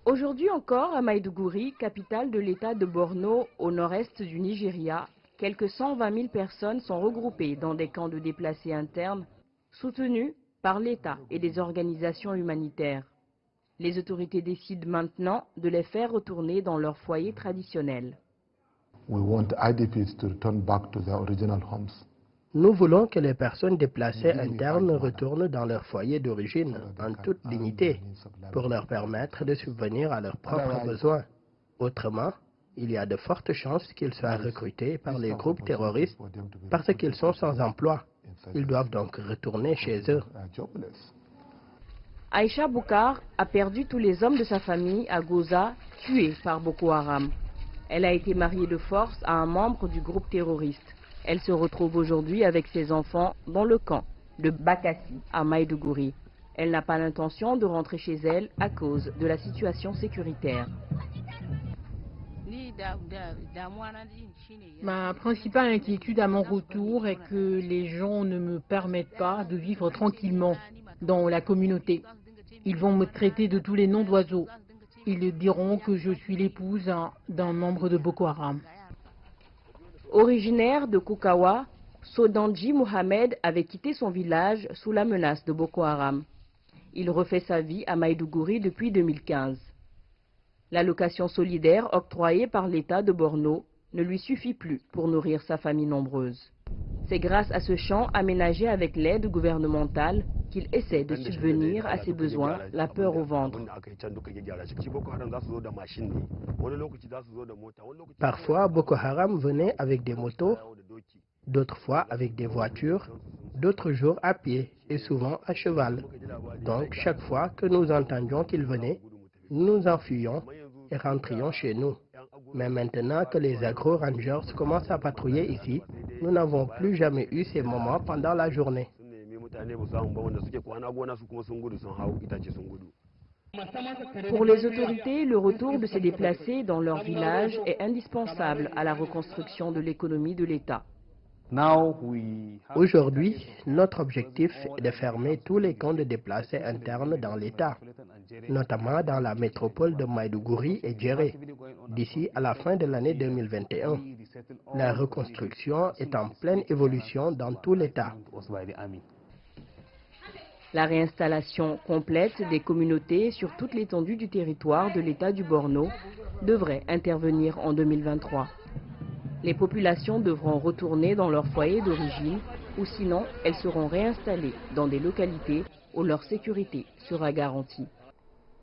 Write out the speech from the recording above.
Aujourd'hui encore, à Maïdougouri, capitale de l'État de Borno, au nord-est du Nigeria, quelques 120 000 personnes sont regroupées dans des camps de déplacés internes, soutenus par l'État et des organisations humanitaires. Les autorités décident maintenant de les faire retourner dans leur foyer traditionnel. Nous voulons que les personnes déplacées internes retournent dans leur foyer d'origine en toute dignité pour leur permettre de subvenir à leurs propres besoins. Autrement, il y a de fortes chances qu'ils soient recrutés par les groupes terroristes parce qu'ils sont sans emploi. Ils doivent donc retourner chez eux. Aïcha Boukar a perdu tous les hommes de sa famille à Goza, tués par Boko Haram. Elle a été mariée de force à un membre du groupe terroriste. Elle se retrouve aujourd'hui avec ses enfants dans le camp de Bakassi à Maïdougouri. Elle n'a pas l'intention de rentrer chez elle à cause de la situation sécuritaire. Ma principale inquiétude à mon retour est que les gens ne me permettent pas de vivre tranquillement dans la communauté. Ils vont me traiter de tous les noms d'oiseaux. Ils diront que je suis l'épouse d'un membre de Boko Haram. Originaire de Koukawa, Sodanji Mohamed avait quitté son village sous la menace de Boko Haram. Il refait sa vie à Maïdougouri depuis 2015. L'allocation solidaire octroyée par l'État de Borno ne lui suffit plus pour nourrir sa famille nombreuse. C'est grâce à ce champ aménagé avec l'aide gouvernementale qu'il essaie de subvenir à ses besoins, la peur au ventre. Parfois, Boko Haram venait avec des motos, d'autres fois avec des voitures, d'autres jours à pied et souvent à cheval. Donc, chaque fois que nous entendions qu'ils venaient, nous nous enfuyions et rentrions chez nous. Mais maintenant que les agro-rangers commencent à patrouiller ici, nous n'avons plus jamais eu ces moments pendant la journée. Pour les autorités, le retour de ces déplacés dans leur village est indispensable à la reconstruction de l'économie de l'État. Aujourd'hui, notre objectif est de fermer tous les camps de déplacés internes dans l'État, notamment dans la métropole de Maïdougouri et Djéré, d'ici à la fin de l'année 2021. La reconstruction est en pleine évolution dans tout l'État. La réinstallation complète des communautés sur toute l'étendue du territoire de l'État du Borno devrait intervenir en 2023. Les populations devront retourner dans leur foyer d'origine ou sinon elles seront réinstallées dans des localités où leur sécurité sera garantie.